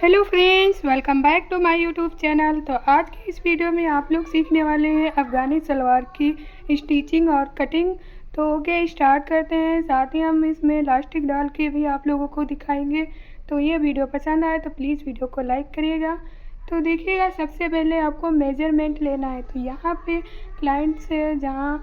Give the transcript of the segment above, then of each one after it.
Hello friends, welcome back to my YouTube channel. तो आज की इस वीडियो में आप लोग सीखने वाले हैं अफ़गानी सलवार की स्टिचिंग और कटिंग। तो ओके, स्टार्ट करते हैं। साथ ही हम इसमें इलास्टिक डाल के भी आप लोगों को दिखाएंगे। तो ये वीडियो पसंद आए तो प्लीज़ वीडियो को लाइक करिएगा। तो देखिएगा, सबसे पहले आपको मेजरमेंट लेना है। तो यहाँ पे क्लाइंट से जहाँ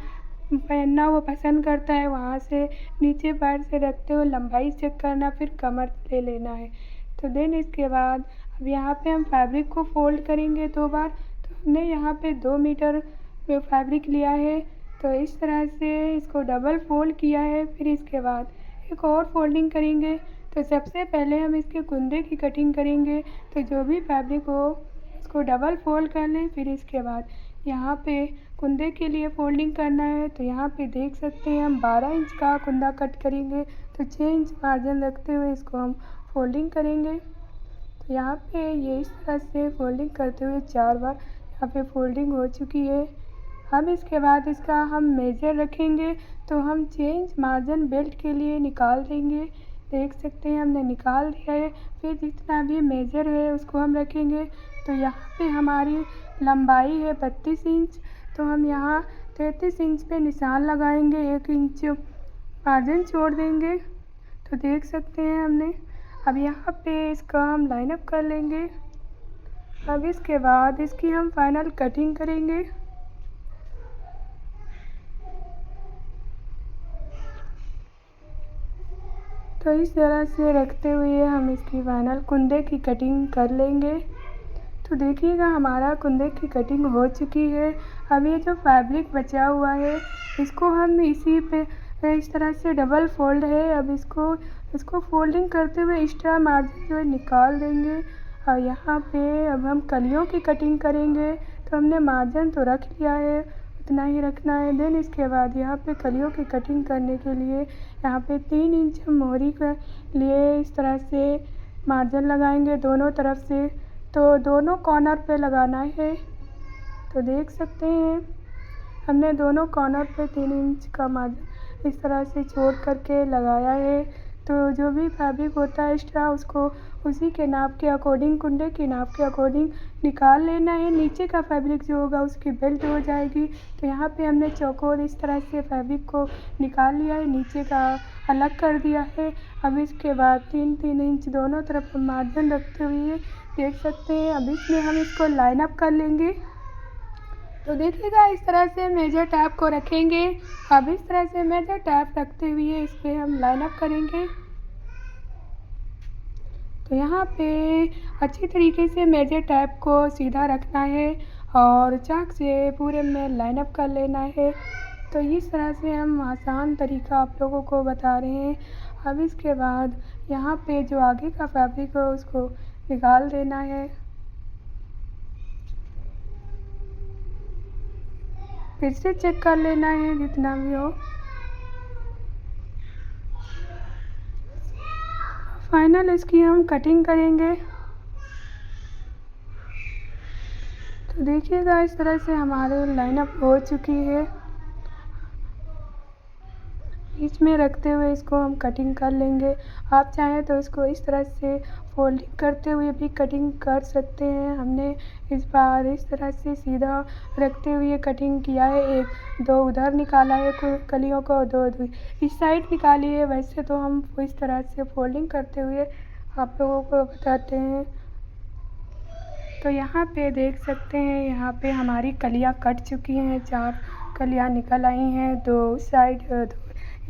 पहनना वो पसंद करता है वहाँ से नीचे पैर से रखते हुए लंबाई चेक करना, फिर कमर ले लेना है। तो देन इसके बाद अब यहाँ पे हम फैब्रिक को फ़ोल्ड करेंगे 2 बार। तो हमने यहाँ पे 2 मीटर फैब्रिक लिया है। तो इस तरह से इसको डबल फ़ोल्ड किया है। फिर इसके बाद एक और फोल्डिंग करेंगे। तो सबसे पहले हम इसके कुंदे की कटिंग करेंगे। तो जो भी फैब्रिक हो उसको डबल फ़ोल्ड कर लें। फिर इसके बाद यहाँ पे कुंदे के लिए फ़ोल्डिंग करना है। तो यहाँ पे देख सकते हैं हम 12 इंच का कुंदा कट करेंगे। तो 6 इंच मार्जिन रखते हुए इसको हम फोल्डिंग करेंगे। तो यहाँ पे ये इस तरह से फोल्डिंग करते हुए 4 बार यहाँ पे फोल्डिंग हो चुकी है। अब इसके बाद इसका हम मेजर रखेंगे। तो हम 6 इंच मार्जिन बेल्ट के लिए निकाल देंगे। देख सकते हैं हमने निकाल दिया है। फिर जितना भी मेजर है उसको हम रखेंगे। तो यहाँ पे हमारी लंबाई है 32 इंच। तो हम यहाँ 33 इंच पे निशान लगाएंगे, 1 इंच मार्जिन छोड़ देंगे। तो देख सकते हैं हमने अब यहाँ पे इसका हम लाइन अप कर लेंगे। अब इसके बाद इसकी हम फाइनल कटिंग करेंगे। तो इस तरह से रखते हुए हम इसकी फाइनल कुंदे की कटिंग कर लेंगे। तो देखिएगा, हमारा कुंदे की कटिंग हो चुकी है। अब ये जो फैब्रिक बचा हुआ है इसको हम इसी पे इस तरह से डबल फोल्ड है। अब इसको फोल्डिंग करते हुए एक्स्ट्रा मार्जिन जो है निकाल देंगे। और यहाँ पे अब हम कलियों की कटिंग करेंगे। तो हमने मार्जिन तो रख लिया है, उतना ही रखना है। देन इसके बाद यहाँ पे कलियों की कटिंग करने के लिए यहाँ पे 3 इंच हम मोहरी के लिए इस तरह से मार्जिन लगाएंगे दोनों तरफ से। तो दोनों कॉर्नर पे लगाना है। तो देख सकते हैं हमने दोनों कॉर्नर पे 3 इंच का मार्जिन इस तरह से छोड़ करके लगाया है। तो जो भी फैब्रिक होता है एक्स्ट्रा उसको उसी के नाप के अकॉर्डिंग, कुंडे के नाप के अकॉर्डिंग निकाल लेना है। नीचे का फैब्रिक जो होगा उसकी बेल्ट हो जाएगी। तो यहाँ पे हमने चौकोर इस तरह से फैब्रिक को निकाल लिया है, नीचे का अलग कर दिया है। अब इसके बाद 3-3 इंच दोनों तरफ मार्जिन रखते हुए देख सकते हैं अब इसमें हम इसको लाइन अप कर लेंगे। तो देखिएगा, इस तरह से मेजर टैप को रखेंगे। अब इस तरह से मेजर टैप रखते हुए इस पर हम लाइन अप करेंगे। तो यहाँ पे अच्छी तरीके से मेजर टैप को सीधा रखना है और चाक से पूरे में लाइन अप कर लेना है। तो इस तरह से हम आसान तरीका आप लोगों को बता रहे हैं। अब इसके बाद यहाँ पे जो आगे का फैब्रिक हो उसको निकाल देना है। फिर से चेक कर लेना है जितना भी हो। फाइनल इसकी हम कटिंग करेंगे। तो देखिएगा, इस तरह से हमारे लाइनअप हो चुकी है। बीच में रखते हुए इसको हम कटिंग कर लेंगे। आप चाहें तो इसको इस तरह से फोल्डिंग करते हुए भी कटिंग कर सकते हैं। हमने इस बार इस तरह से सीधा रखते हुए कटिंग किया है। 1-2 उधर निकाला है कलियों को, 2 इस साइड निकाली है। वैसे तो हम इस तरह से फोल्डिंग करते हुए आप लोगों को बताते हैं। तो यहाँ पे देख सकते हैं, यहाँ पे हमारी कलियाँ कट चुकी हैं। 4 कलियाँ निकल आई हैं, 2 उस साइड, 2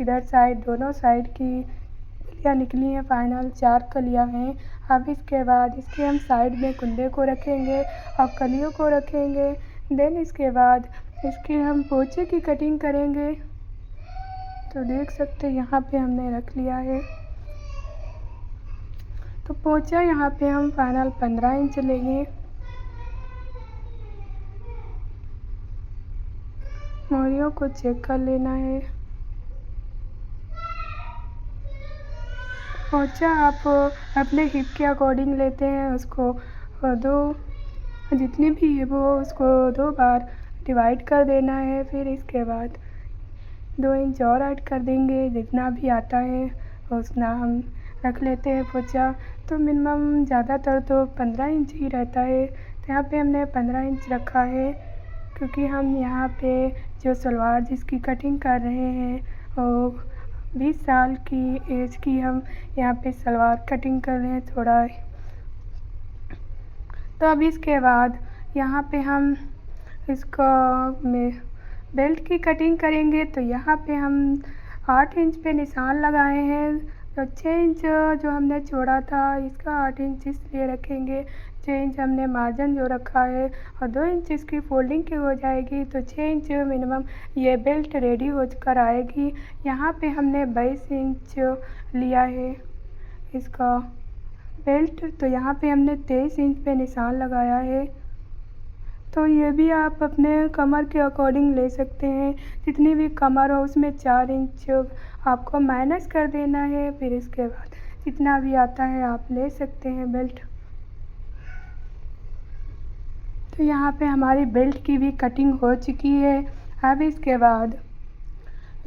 इधर साइड, दोनों साइड की कलियाँ निकली हैं। फाइनल 4 कलियाँ हैं। अब इसके बाद इसके हम साइड में कुंदे को रखेंगे और कलियों को रखेंगे। देन इसके बाद इसके हम पोंचे की कटिंग करेंगे। तो देख सकते हैं यहाँ पे हमने रख लिया है। तो पोंचा यहाँ पे हम फाइनल 15 इंच लेंगे। मोहरियों को चेक कर लेना है। पोंचा आप अपने हिप के अकॉर्डिंग लेते हैं, उसको 2 जितनी भी हिप हो उसको 2 बार डिवाइड कर देना है। फिर इसके बाद 2 इंच और ऐड कर देंगे। जितना भी आता है उतना हम रख लेते हैं पोंचा। तो मिनिमम ज़्यादातर तो 15 इंच ही रहता है, तो यहाँ पे हमने 15 इंच रखा है, क्योंकि हम यहाँ पे जो सलवार जिसकी कटिंग कर रहे हैं वो 20 साल की एज की हम यहाँ पे सलवार कटिंग कर रहे हैं थोड़ा। तो अब इसके बाद यहाँ पे हम इसको में बेल्ट की कटिंग करेंगे। तो यहाँ पे हम 8 इंच पे निशान लगाए हैं, तो 6 इंच जो हमने छोड़ा था इसका 8 इंच इसलिए रखेंगे, 6 इंच हमने मार्जिन जो रखा है और 2 इंच इसकी फोल्डिंग की हो जाएगी, तो 6 इंच मिनिमम ये बेल्ट रेडी हो कर आएगी। यहाँ पे हमने 22 इंच लिया है इसका बेल्ट, तो यहाँ पे हमने 23 इंच पे निशान लगाया है। तो ये भी आप अपने कमर के अकॉर्डिंग ले सकते हैं, जितनी भी कमर हो उसमें 4 इंच आपको माइनस कर देना है, फिर इसके बाद जितना भी आता है आप ले सकते हैं बेल्ट। तो यहाँ पे हमारी बेल्ट की भी कटिंग हो चुकी है। अब इसके बाद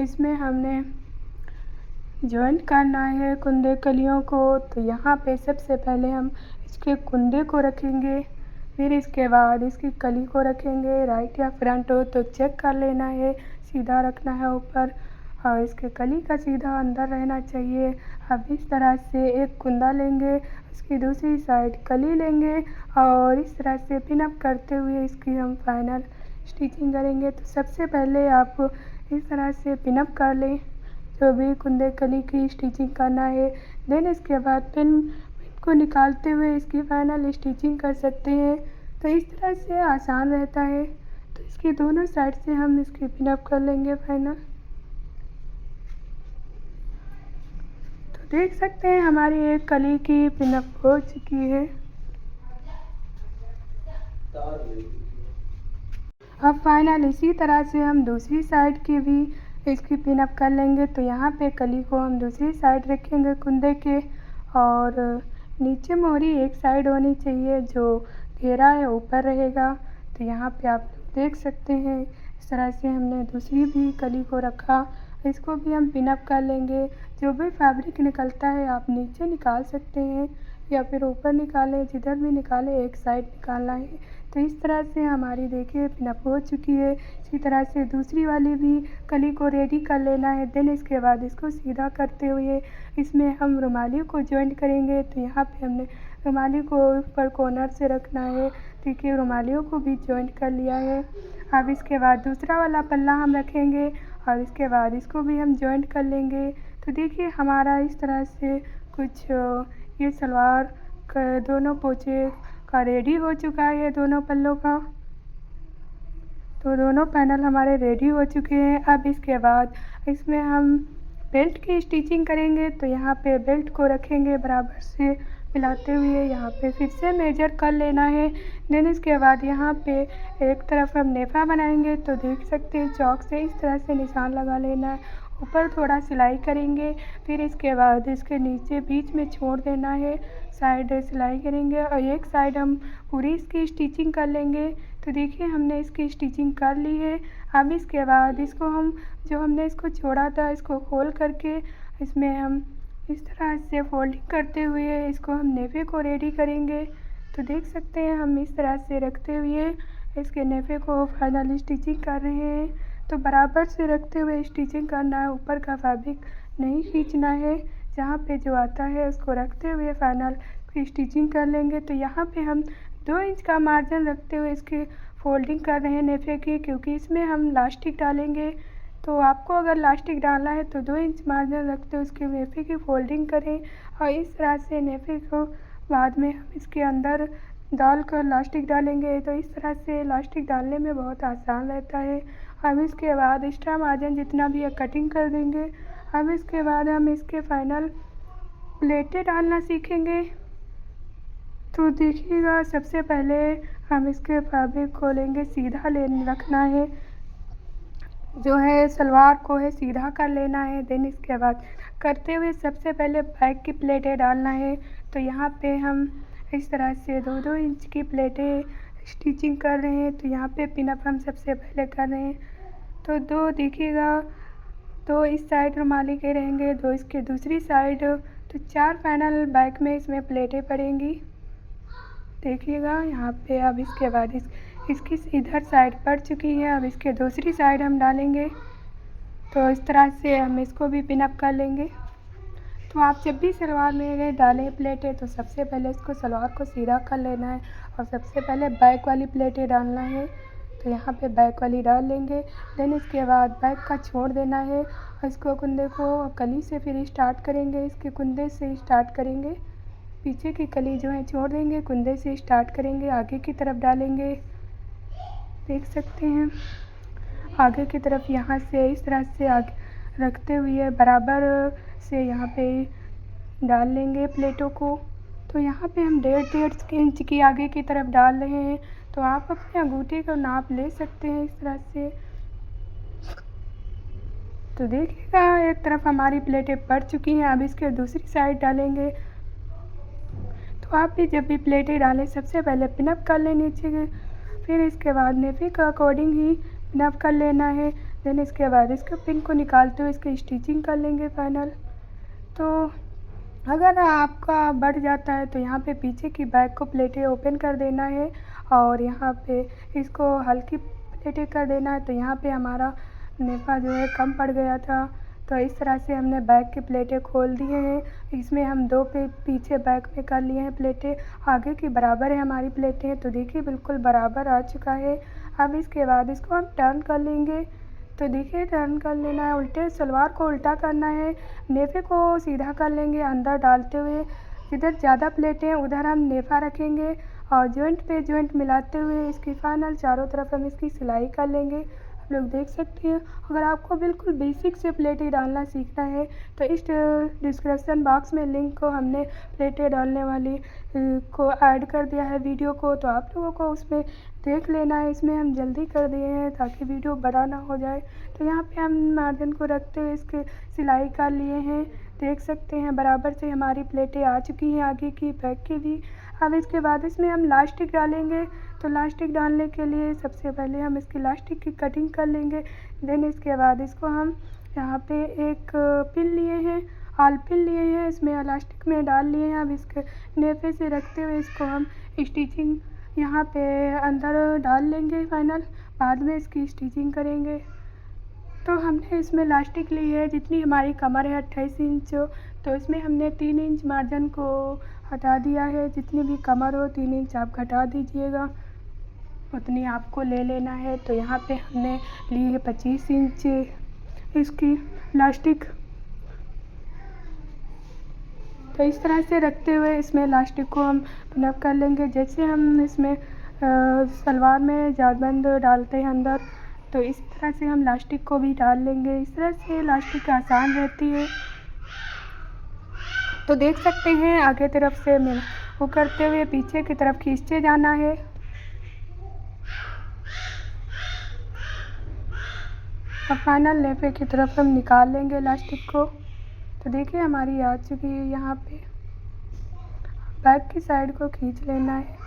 इसमें हमने जॉइंट करना है कुंदे कलियों को। तो यहाँ पे सबसे पहले हम इसके कुंदे को रखेंगे, फिर इसके बाद इसकी कली को रखेंगे। राइट या फ्रंट हो तो चेक कर लेना है, सीधा रखना है ऊपर और इसके कली का सीधा अंदर रहना चाहिए। अब इस तरह से एक कुंदा लेंगे, उसकी दूसरी साइड कली लेंगे और इस तरह से पिन अप करते हुए इसकी हम फाइनल स्टिचिंग करेंगे। तो सबसे पहले आप इस तरह से पिन अप कर लें जो भी कुंदे कली की स्टिचिंग करना है। देन इसके बाद पिन को निकालते हुए इसकी फाइनल स्टिचिंग कर सकते हैं। तो इस तरह से आसान रहता है। तो इसकी दोनों साइड से हम इसकी पिन अप कर लेंगे फाइनल। तो देख सकते हैं हमारी एक कली की पिन अप हो चुकी है। अब फाइनल इसी तरह से हम दूसरी साइड की भी इसकी पिन अप कर लेंगे। तो यहाँ पे कली को हम दूसरी साइड रखेंगे कुंदे के और नीचे मोहरी एक साइड होनी चाहिए, जो घेरा है ऊपर रहेगा। तो यहाँ पे आप देख सकते हैं इस तरह से हमने दूसरी भी कली को रखा, इसको भी हम पिन अप कर लेंगे। जो भी फैब्रिक निकलता है आप नीचे निकाल सकते हैं या फिर ऊपर निकालें, जिधर भी निकालें एक साइड निकालना है। तो इस तरह से हमारी देखिए पिन अप हो चुकी है। इसी तरह से दूसरी वाली भी कली को रेडी कर लेना है। देन इसके बाद इसको सीधा करते हुए इसमें हम रुमाली को जॉइंट करेंगे। तो यहाँ पे हमने रुमाली को ऊपर कॉर्नर से रखना है। देखिए रुमालियों को भी जॉइंट कर लिया है। अब इसके बाद दूसरा वाला पल्ला हम रखेंगे और इसके बाद इसको भी हम जॉइंट कर लेंगे। तो देखिए हमारा इस तरह से कुछ ये सलवार का दोनों पोंचे का रेडी हो चुका है, दोनों पल्लों का। तो दोनों पैनल हमारे रेडी हो चुके हैं। अब इसके बाद इसमें हम बेल्ट की स्टिचिंग करेंगे। तो यहाँ पे बेल्ट को रखेंगे बराबर से मिलाते हुए, यहाँ पे फिर से मेजर कर लेना है। देन इसके बाद यहाँ पे एक तरफ हम नेफा बनाएंगे। तो देख सकते हैं चौक से इस तरह से निशान लगा लेना है, ऊपर थोड़ा सिलाई करेंगे, फिर इसके बाद इसके नीचे बीच में छोड़ देना है, साइड सिलाई करेंगे और एक साइड हम पूरी इसकी स्टिचिंग कर लेंगे। तो देखिए हमने इसकी स्टिचिंग कर ली है। अब इसके बाद इसको हम जो हमने इसको छोड़ा था इसको खोल करके इसमें हम इस तरह से फोल्डिंग करते हुए इसको हम नेफे को रेडी करेंगे। तो देख सकते हैं हम इस तरह से रखते हुए इसके नेफे को फाइनल स्टिचिंग कर रहे हैं। तो बराबर से रखते हुए स्टिचिंग करना है, ऊपर का फैब्रिक नहीं खींचना है, जहाँ पे जो आता है उसको रखते हुए फाइनल स्टिचिंग कर लेंगे। तो यहाँ पे हम 2 इंच का मार्जिन रखते हुए इसकी फोल्डिंग कर रहे हैं नेफे की, क्योंकि इसमें हम लास्टिक डालेंगे। तो आपको अगर लास्टिक डालना है तो 2 इंच मार्जिन रखते हुए उसके नेफे की फोल्डिंग करें और इस तरह से नेफे को बाद में हम इसके अंदर डाल कर लास्टिक डालेंगे। तो इस तरह से लास्टिक डालने में बहुत आसान रहता है। अब इसके बाद एक्स्ट्रा मार्जिन जितना भी है कटिंग कर देंगे। अब इसके बाद हम इसके फाइनल प्लेटें डालना सीखेंगे। तो देखिएगा सबसे पहले हम इसके फैब्रिक को लेंगे, सीधा ले रखना है, जो है सलवार को है सीधा कर लेना है। देन इसके बाद करते हुए सबसे पहले बैक की प्लेटें डालना है। तो यहाँ पे हम इस तरह से 2-2 इंच की प्लेटें स्टिचिंग कर रहे हैं। तो यहाँ पे पिन अप हम सबसे पहले कर रहे हैं। तो 2 देखिएगा, 2 इस साइड रुमाली के रहेंगे, 2 इसके दूसरी साइड। तो 4 फाइनल बैक में इसमें प्लेटें पड़ेंगी, देखिएगा यहाँ पे। अब इसके बाद इसकी इधर साइड पड़ चुकी है, अब इसके दूसरी साइड हम डालेंगे। तो इस तरह से हम इसको भी पिनअप कर लेंगे। तो आप जब भी सलवार में डालें प्लेटें तो सबसे पहले इसको सलवार को सीधा कर लेना है और सबसे पहले बैक वाली प्लेटें डालना है। तो यहाँ पे बैक वाली डाल लेंगे, देन इसके बाद बैक का छोड़ देना है और इसको कुंदे को कली से फिर स्टार्ट करेंगे, इसके कुंदे से स्टार्ट करेंगे। पीछे की कली जो है छोड़ देंगे, कुंदे से स्टार्ट करेंगे, आगे की तरफ डालेंगे, देख सकते हैं। आगे की तरफ यहाँ से इस तरह से आगे रखते हुए बराबर से यहाँ पे डाल लेंगे प्लेटों को। तो यहाँ पे हम 1.5 इंच की आगे की तरफ डाल रहे हैं। तो आप अपने अंगूठे को नाप ले सकते हैं इस तरह से। तो देखिएगा एक तरफ हमारी प्लेटें पड़ चुकी हैं, अब इसके दूसरी साइड डालेंगे। तो आप भी जब भी प्लेटें डालें सबसे पहले पिनअप कर लें नीचे के, फिर इसके बाद नेफे के अकॉर्डिंग ही पिनअप कर लेना है। देन इसके बाद इसके पिन को निकालते हुए इसकी स्टिचिंग कर लेंगे फाइनल। तो अगर आपका बढ़ जाता है तो यहाँ पे पीछे की बैक को प्लेटें ओपन कर देना है और यहाँ पे इसको हल्की प्लेटें कर देना है। तो यहाँ पे हमारा नेफा जो है कम पड़ गया था, तो इस तरह से हमने बैक की प्लेटें खोल दिए हैं। इसमें हम 2 पे पीछे बैक में कर लिए हैं प्लेटें, आगे की बराबर है हमारी प्लेटें। तो देखिए बिल्कुल बराबर आ चुका है। अब इसके बाद इसको हम टर्न कर लेंगे। तो देखिए टर्न कर लेना है, उल्टे सलवार को उल्टा करना है, नेफे को सीधा कर लेंगे अंदर डालते हुए। जिधर ज़्यादा प्लेटें हैं उधर हम नेफा रखेंगे और जॉइंट पे जॉइंट मिलाते हुए इसकी फाइनल चारों तरफ हम इसकी सिलाई कर लेंगे। आप लोग देख सकते हैं। अगर आपको बिल्कुल बेसिक से प्लेटें डालना सीखना है तो इस डिस्क्रिप्शन बॉक्स में लिंक को हमने प्लेटें डालने वाली को ऐड कर दिया है वीडियो को, तो आप लोगों को उसमें देख लेना है। इसमें हम जल्दी कर दिए हैं ताकि वीडियो बड़ा ना हो जाए। तो यहाँ पे हम मार्जिन को रखते हुए इसके सिलाई कर लिए हैं, देख सकते हैं। बराबर से हमारी प्लेटें आ चुकी हैं, आगे की बैक की भी। अब इसके बाद इसमें हम लास्टिक डालेंगे। तो लास्टिक डालने के लिए सबसे पहले हम इसकी लास्टिक की कटिंग कर लेंगे। देन इसके बाद इसको हम यहाँ पे एक पिन लिए हैं, आल पिन लिए हैं, इसमें इलास्टिक में डाल लिए हैं। अब इसके नेफे से रखते हुए इसको हम स्टिचिंग यहाँ पे अंदर डाल लेंगे फाइनल, बाद में इसकी स्टिचिंग करेंगे। तो हमने इसमें इलास्टिक ली है, जितनी हमारी कमर है 28 इंच, तो इसमें हमने 3 इंच मार्जिन को हटा दिया है। जितनी भी कमर हो 3 इंच आप घटा दीजिएगा, उतनी आपको ले लेना है। तो यहाँ पे हमने ली है 25 इंच इसकी इलास्टिक। तो इस तरह से रखते हुए इसमें इलास्टिक को हम पिनअप कर लेंगे। जैसे हम इसमें सलवार में जारबंद डालते हैं अंदर, तो इस तरह से हम इलास्टिक को भी डाल लेंगे। इस तरह से इलास्टिक आसान रहती है। तो देख सकते हैं आगे तरफ से वो करते हुए पीछे की तरफ खींचते जाना है। अब फाइनल नेफे की तरफ हम निकाल लेंगे इलास्टिक को। तो देखिए हमारी आ चुकी है यहाँ पे। बैक की साइड को खींच लेना है।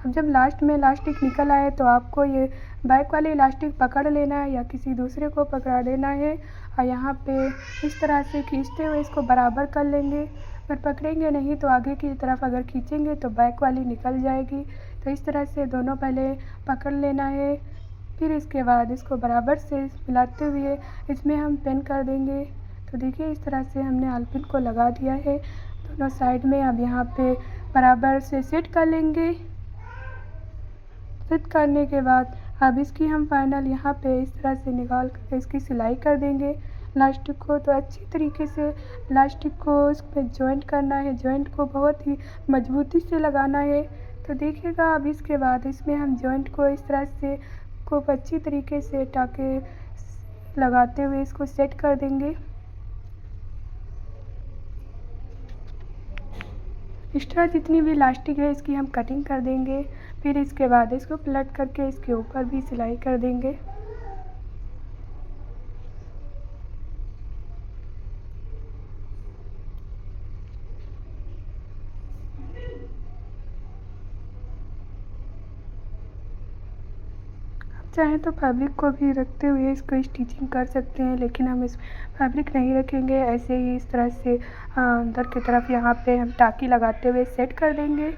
अब जब लास्ट में इलास्टिक निकल आए तो आपको ये बैक वाली इलास्टिक पकड़ लेना है या किसी दूसरे को पकड़ा देना है और यहाँ पे इस तरह से खींचते हुए इसको बराबर कर लेंगे। अगर पकड़ेंगे नहीं तो आगे की तरफ अगर खींचेंगे तो बैक वाली निकल जाएगी। तो इस तरह से दोनों पहले पकड़ लेना है, फिर इसके बाद इसको बराबर से मिलाते हुए इसमें हम पिन कर देंगे। तो देखिए इस तरह से हमने आलपिन को लगा दिया है दोनों साइड में। अब यहाँ पे बराबर से सेट कर लेंगे। सेट करने के बाद अब इसकी हम फाइनल यहाँ पे इस तरह से निकाल कर इसकी सिलाई कर देंगे इलास्टिक को। तो अच्छी तरीके से इलास्टिक को इसमें जॉइंट करना है, जॉइंट को बहुत ही मजबूती से लगाना है। तो देखिएगा अब इसके बाद इसमें हम जॉइंट को इस तरह से खूब अच्छी तरीके से टाके लगाते हुए इसको सेट कर देंगे। एक्स्ट्रा जितनी भी इलास्टिक है इसकी हम कटिंग कर देंगे। फिर इसके बाद इसको पलट करके इसके ऊपर भी सिलाई कर देंगे। चाहें तो फैब्रिक को भी रखते हुए इसको स्टिचिंग कर सकते हैं, लेकिन हम इस फैब्रिक नहीं रखेंगे। ऐसे ही इस तरह से अंदर की तरफ यहाँ पे हम टाँकी लगाते हुए सेट कर देंगे।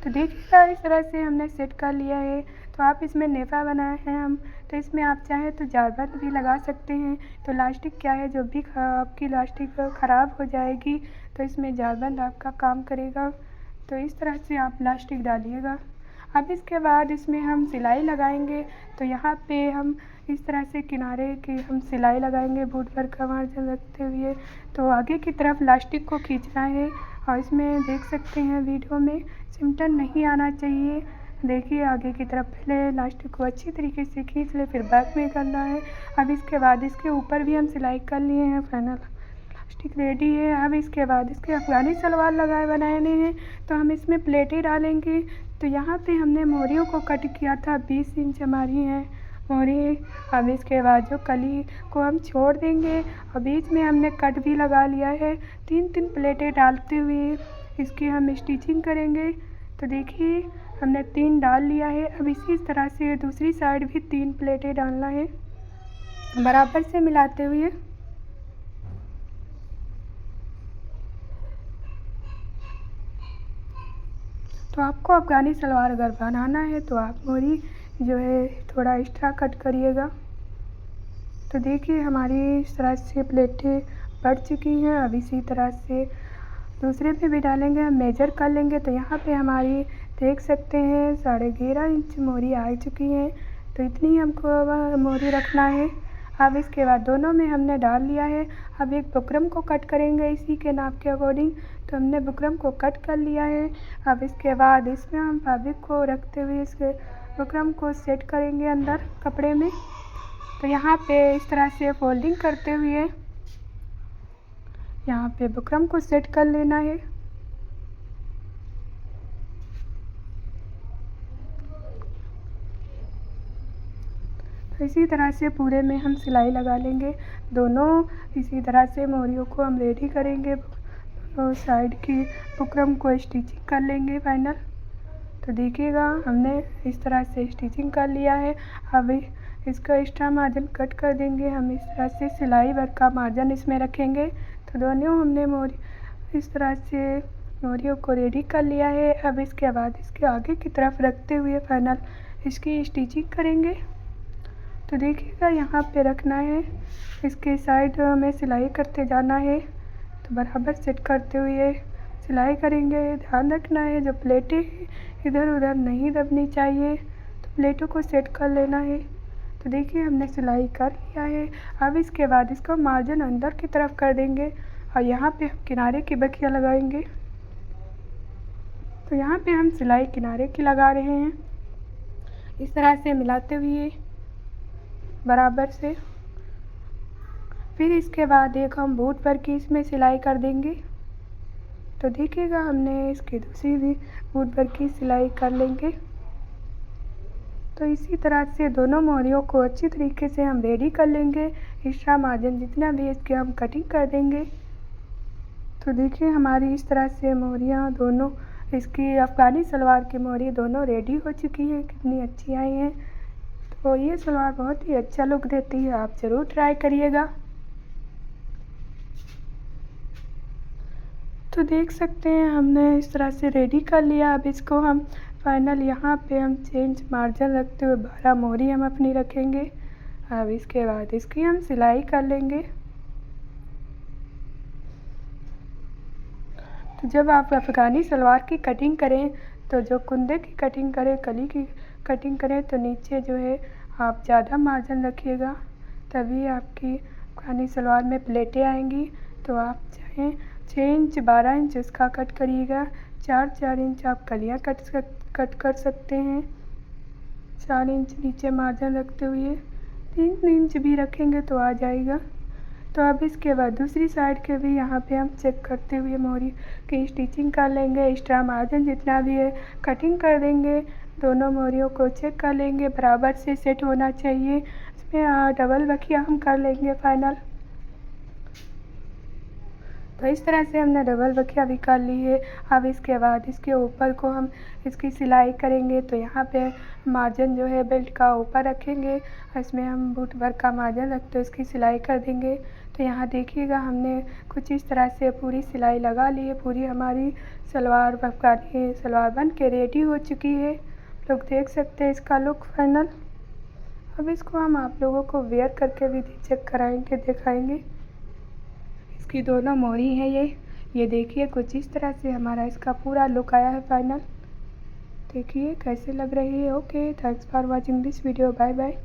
तो देखिएगा इस तरह से हमने सेट कर लिया है। तो आप इसमें नेफा बनाए हैं हम, तो इसमें आप चाहें तो जारबंद भी लगा सकते हैं। तो लास्टिक क्या है, जब भी आपकी लास्टिक ख़राब हो जाएगी तो इसमें जारबंद आपका काम करेगा। तो इस तरह से आप लास्टिक डालिएगा। अब इसके बाद इसमें हम सिलाई लगाएंगे। तो यहाँ पे हम इस तरह से किनारे की हम सिलाई लगाएंगे बूट पर का मार्जिन रखते हुए। तो आगे की तरफ लास्टिक को खींचना है और इसमें देख सकते हैं वीडियो में सिमटन नहीं आना चाहिए। देखिए आगे की तरफ पहले लास्टिक को अच्छी तरीके से खींच ले, फिर बैक में करना है। अब इसके बाद इसके ऊपर भी हम सिलाई कर लिए हैं। फाइनल लास्टिक रेडी है। अब इसके बाद इसके अफगानी सलवार बनाने हैं, तो हम इसमें प्लेटें डालेंगे। तो यहाँ पे हमने मोरियों को कट किया था, 20 इंच हमारी है मोरी। अब इसके बाद जो कली को हम छोड़ देंगे और बीच में हमने कट भी लगा लिया है। 3-3 प्लेटें डालते हुए इसकी हम स्टिचिंग करेंगे। तो देखिए हमने 3 डाल लिया है। अब इसी तरह से दूसरी साइड भी 3 प्लेटें डालना है बराबर से मिलाते हुए। तो आपको अफगानी सलवार अगर बनाना है तो आप मोरी जो है थोड़ा एक्स्ट्रा कट करिएगा। तो देखिए हमारी इस तरह से प्लेटें बढ़ चुकी हैं। अब इसी तरह से दूसरे पे भी डालेंगे, हम मेजर कर लेंगे। तो यहाँ पे हमारी देख सकते हैं 11.5 इंच मोरी आ चुकी है। तो इतनी हमको मोरी रखना है। अब इसके बाद दोनों में हमने डाल लिया है। अब एक बुकरम को कट करेंगे इसी के नाप के अकॉर्डिंग। तो हमने बुकरम को कट कर लिया है। अब इसके बाद इसमें हम फैब्रिक को रखते हुए इसके बुकरम को सेट करेंगे अंदर कपड़े में। तो यहाँ पे इस तरह से फोल्डिंग करते हुए यहाँ पे बुकरम को सेट कर लेना है। तो इसी तरह से पूरे में हम सिलाई लगा लेंगे। दोनों इसी तरह से मोरियों को हम रेडी करेंगे। दोनों साइड की बुकरम को स्टिचिंग कर लेंगे फाइनल। तो देखिएगा हमने इस तरह से स्टिचिंग कर लिया है। अब इसका एक्स्ट्रा मार्जिन कट कर देंगे। हम इस तरह से सिलाई वर्क का मार्जिन इसमें रखेंगे। तो दोनों हमने मोरी इस तरह से मोरियों को रेडी कर लिया है। अब इसके बाद इसके आगे की तरफ रखते हुए फाइनल इसकी स्टिचिंग करेंगे। तो देखिएगा यहाँ पे रखना है, इसके साइड में सिलाई करते जाना है। तो बराबर सेट करते हुए सिलाई करेंगे। ध्यान रखना है जो प्लेटें इधर उधर नहीं दबनी चाहिए, तो प्लेटों को सेट कर लेना है। तो देखिए हमने सिलाई कर लिया है। अब इसके बाद इसका मार्जिन अंदर की तरफ कर देंगे और यहाँ पे हम किनारे की बखिया लगाएंगे। तो यहाँ पे हम सिलाई किनारे की लगा रहे हैं इस तरह से मिलाते हुए बराबर से। फिर इसके बाद एक हम बूट पर की इसमें सिलाई कर देंगे। तो देखिएगा हमने इसकी दूसरी भी बूट पर की सिलाई कर लेंगे। तो इसी तरह से दोनों मोरियों को अच्छी तरीके से हम रेडी कर लेंगे। एक्स्ट्रा मार्जिन जितना भी इसके हम कटिंग कर देंगे। तो देखिए हमारी इस तरह से मोरियाँ दोनों इसकी अफगानी सलवार की मोरी दोनों रेडी हो चुकी हैं। कितनी अच्छी आई हैं। तो ये सलवार बहुत ही अच्छा लुक देती है, आप ज़रूर ट्राई करिएगा। तो देख सकते हैं हमने इस तरह से रेडी कर लिया। अब इसको हम फाइनल यहाँ पे हम चेंज मार्जिन रखते हुए 12 मोरी हम अपनी रखेंगे। अब इसके बाद इसकी हम सिलाई कर लेंगे। तो जब आप अफ़गानी सलवार की कटिंग करें तो जो कुंदे की कटिंग करें, कली की कटिंग करें, तो नीचे जो है आप ज़्यादा मार्जिन रखिएगा, तभी आपकी अफ़गानी सलवार में प्लेटें आएंगी। तो आप चाहें 6 इंच 12 इंच इसका कट करिएगा। 4-4 इंच आप कलियाँ कट कर सकते हैं। 4 इंच नीचे मार्जिन रखते हुए 3 इंच भी रखेंगे तो आ जाएगा। तो अब इसके बाद दूसरी साइड के भी यहाँ पे हम चेक करते हुए मोरी की स्टिचिंग कर लेंगे। एक्स्ट्रा मार्जिन जितना भी है कटिंग कर देंगे। दोनों मोरियों को चेक कर लेंगे, बराबर से सेट होना चाहिए। इसमें डबल बखिया हम कर लेंगे फाइनल। तो इस तरह से हमने डबल बखिया भी कर ली है। अब इसके बाद इसके ऊपर को हम इसकी सिलाई करेंगे। तो यहाँ पे मार्जिन जो है बेल्ट का ऊपर रखेंगे, इसमें हम बूट भर का मार्जिन रख तो इसकी सिलाई कर देंगे। तो यहाँ देखिएगा हमने कुछ इस तरह से पूरी सिलाई लगा ली है। पूरी हमारी सलवार अफगानी सलवार बन के रेडी हो चुकी है। लोग देख सकते हैं इसका लुक फाइनल। अब इसको हम आप लोगों को वेयर करके भी चेक कराएंगे, दिखाएंगे। इसकी दोनों मोहरी हैं ये देखिए कुछ इस तरह से हमारा इसका पूरा लुक आया है फाइनल। देखिए कैसे लग रही है। Okay, thanks for watching this video. Bye bye.